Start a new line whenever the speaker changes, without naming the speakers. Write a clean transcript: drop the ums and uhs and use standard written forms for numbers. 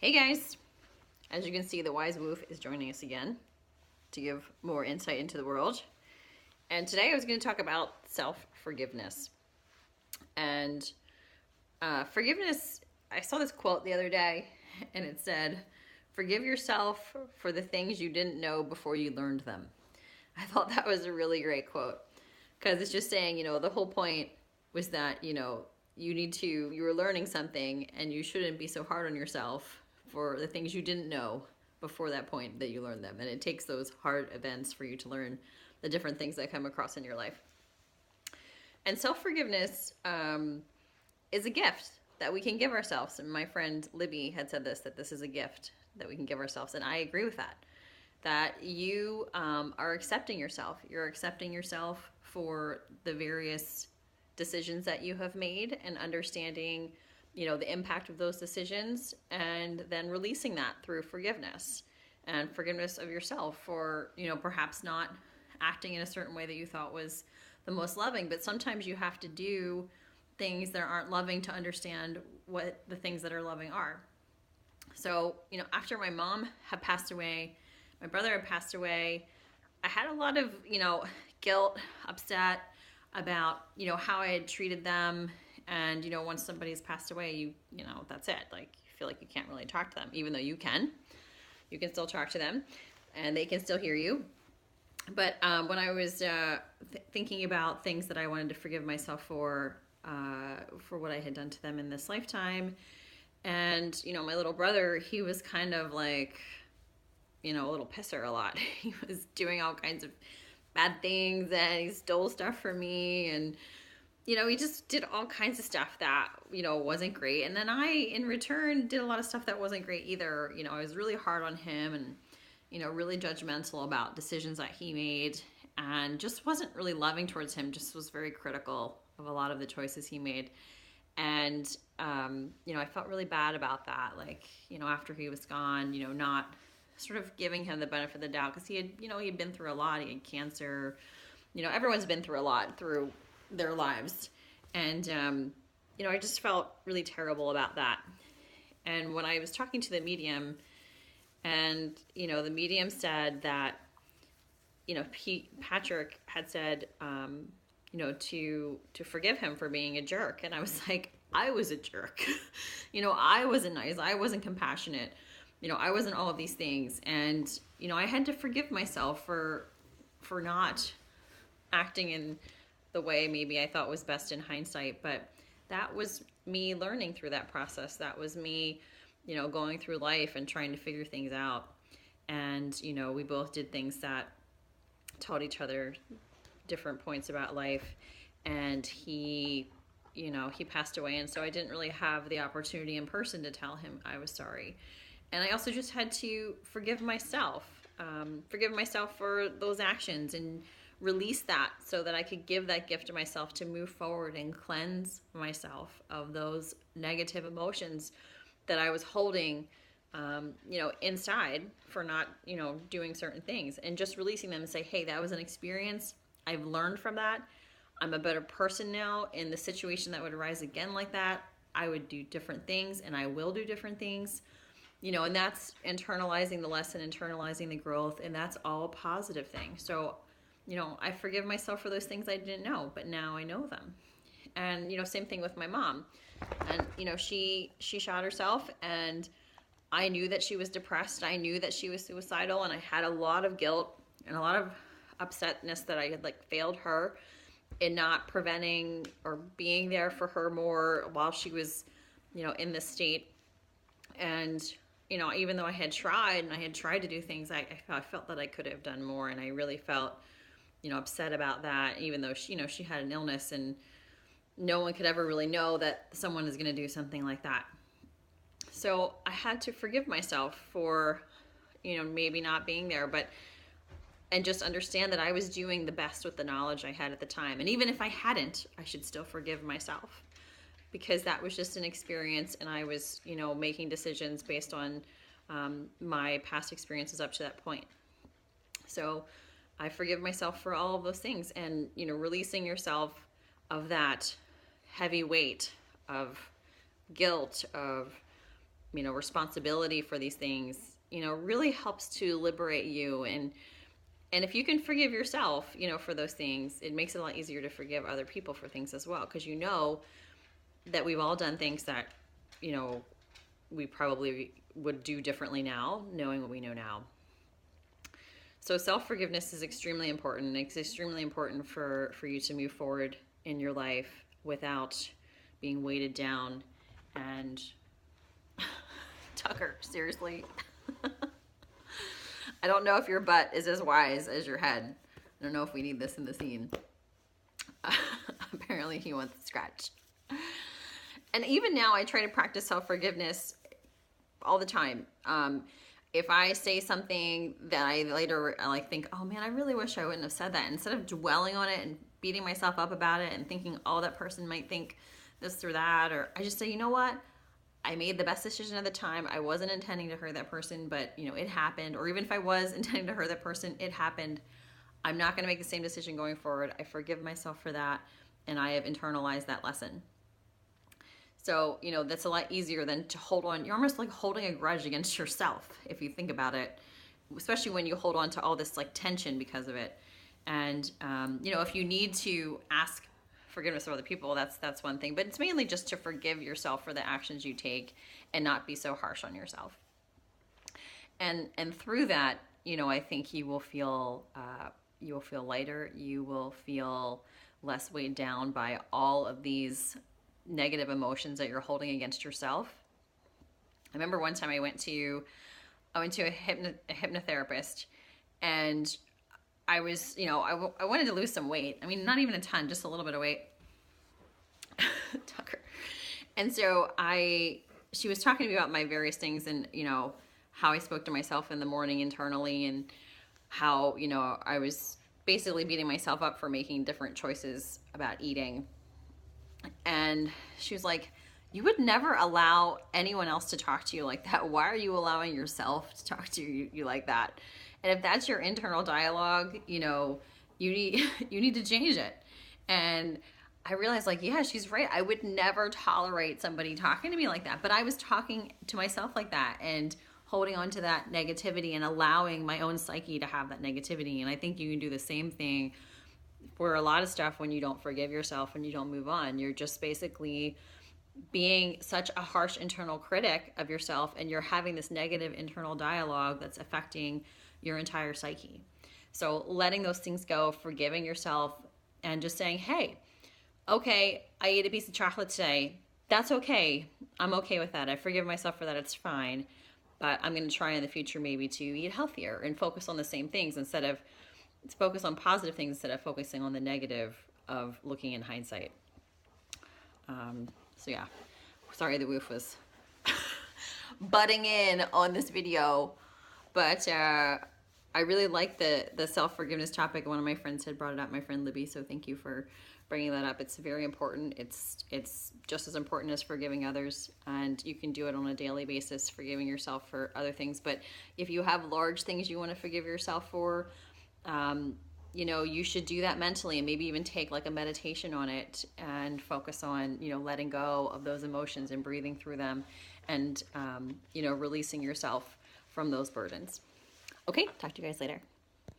Hey guys! As you can see, the Wise Woof is joining us again to give more insight into the world. And today I was going to talk about self-forgiveness. And forgiveness, I saw this quote the other day, and it said, "Forgive yourself for the things you didn't know before you learned them." I thought that was a really great quote because it's just saying, the whole point was that, you were learning something and you shouldn't be so hard on yourself for the things you didn't know before that point that you learned them. And it takes those hard events for you to learn the different things that come across in your life. And self-forgiveness is a gift that we can give ourselves. And my friend Libby had said that this is a gift that we can give ourselves. And I agree with that. That you are accepting yourself. You're accepting yourself for the various decisions that you have made and understanding the impact of those decisions, and then releasing that through forgiveness and forgiveness of yourself for, perhaps not acting in a certain way that you thought was the most loving. But sometimes you have to do things that aren't loving to understand what the things that are loving are. So, after my mom had passed away, my brother had passed away, I had a lot of, guilt, upset about, how I had treated them. And, once somebody's passed away, that's it. Like, you feel like you can't really talk to them, even though you can still talk to them and they can still hear you. But when I was thinking about things that I wanted to forgive myself for what I had done to them in this lifetime, and, my little brother, he was kind of like, a little pisser a lot. He was doing all kinds of bad things, and he stole stuff from me, and he just did all kinds of stuff that, wasn't great. And then I, in return, did a lot of stuff that wasn't great either. I was really hard on him and, really judgmental about decisions that he made, and just wasn't really loving towards him, just was very critical of a lot of the choices he made. And, I felt really bad about that. Like, after he was gone, not sort of giving him the benefit of the doubt, because he had been through a lot. He had cancer. Everyone's been through a lot through their lives. And, I just felt really terrible about that. And when I was talking to the medium, and, the medium said that, Patrick had said, to forgive him for being a jerk. And I was like, I was a jerk. I wasn't nice. I wasn't compassionate. I wasn't all of these things. And, I had to forgive myself for not acting in the way maybe I thought was best in hindsight. But that was me learning through that process. That was me, going through life and trying to figure things out. And, we both did things that taught each other different points about life. And he passed away. And so I didn't really have the opportunity in person to tell him I was sorry. And I also just had to forgive myself for those actions and release that so that I could give that gift to myself to move forward and cleanse myself of those negative emotions that I was holding, inside for not, doing certain things, and just releasing them and say, hey, that was an experience. I've learned from that. I'm a better person now. In the situation that would arise again like that, I would do different things, and I will do different things. And that's internalizing the lesson, internalizing the growth, and that's all a positive thing. So, I forgive myself for those things I didn't know, but now I know them. And, same thing with my mom. And, she shot herself, and I knew that she was depressed. I knew that she was suicidal, and I had a lot of guilt and a lot of upsetness that I had failed her in not preventing or being there for her more while she was, in this state. And, even though I had tried and I had tried to do things, I felt that I could have done more. And I really felt, upset about that, even though she had an illness, and no one could ever really know that someone is going to do something like that. So I had to forgive myself for, maybe not being there, and just understand that I was doing the best with the knowledge I had at the time. And even if I hadn't, I should still forgive myself, because that was just an experience, and I was, making decisions based on my past experiences up to that point. So I forgive myself for all of those things, and, releasing yourself of that heavy weight of guilt, of responsibility for these things, really helps to liberate you. And if you can forgive yourself, for those things, it makes it a lot easier to forgive other people for things as well. Because that we've all done things that, we probably would do differently now, knowing what we know now. So self-forgiveness is extremely important. It's extremely important for you to move forward in your life without being weighted down. And Tucker, seriously. I don't know if your butt is as wise as your head. I don't know if we need this in the scene. Apparently he wants to scratch. And even now I try to practice self-forgiveness all the time. If I say something that I later think, oh man, I really wish I wouldn't have said that. Instead of dwelling on it and beating myself up about it and thinking, oh, that person might think this or that, or I just say, you know what? I made the best decision at the time. I wasn't intending to hurt that person, but it happened. Or even if I was intending to hurt that person, it happened. I'm not going to make the same decision going forward. I forgive myself for that, and I have internalized that lesson. So, that's a lot easier than to hold on. You're almost like holding a grudge against yourself, if you think about it, especially when you hold on to all this tension because of it. And, if you need to ask forgiveness of other people, that's one thing, but it's mainly just to forgive yourself for the actions you take and not be so harsh on yourself. And through that, I think you will feel lighter. You will feel less weighed down by all of these negative emotions that you're holding against yourself. I remember one time I went to a hypnotherapist, and I was, I wanted to lose some weight. I mean, not even a ton, just a little bit of weight. Tucker. And so she was talking to me about my various things and, how I spoke to myself in the morning internally, and how, I was basically beating myself up for making different choices about eating. And she was like, you would never allow anyone else to talk to you like that. Why are you allowing yourself to talk to you like that? And if that's your internal dialogue, you need to change it. And I realized yeah, she's right. I would never tolerate somebody talking to me like that. But I was talking to myself like that and holding on to that negativity and allowing my own psyche to have that negativity. And I think you can do the same thing for a lot of stuff when you don't forgive yourself and you don't move on. You're just basically being such a harsh internal critic of yourself, and you're having this negative internal dialogue that's affecting your entire psyche. So letting those things go, forgiving yourself, and just saying, hey, okay, I ate a piece of chocolate today. That's okay. I'm okay with that. I forgive myself for that. It's fine. But I'm going to try in the future maybe to eat healthier and focus on the same things instead of focus on positive things instead of focusing on the negative of looking in hindsight. So yeah, sorry the woof was butting in on this video, but I really like the self-forgiveness topic. One of my friends had brought it up, my friend Libby, so thank you for bringing that up. It's very important. It's just as important as forgiving others, and you can do it on a daily basis, forgiving yourself for other things. But if you have large things you want to forgive yourself for, you should do that mentally, and maybe even take a meditation on it and focus on, letting go of those emotions and breathing through them and, releasing yourself from those burdens. Okay, talk to you guys later.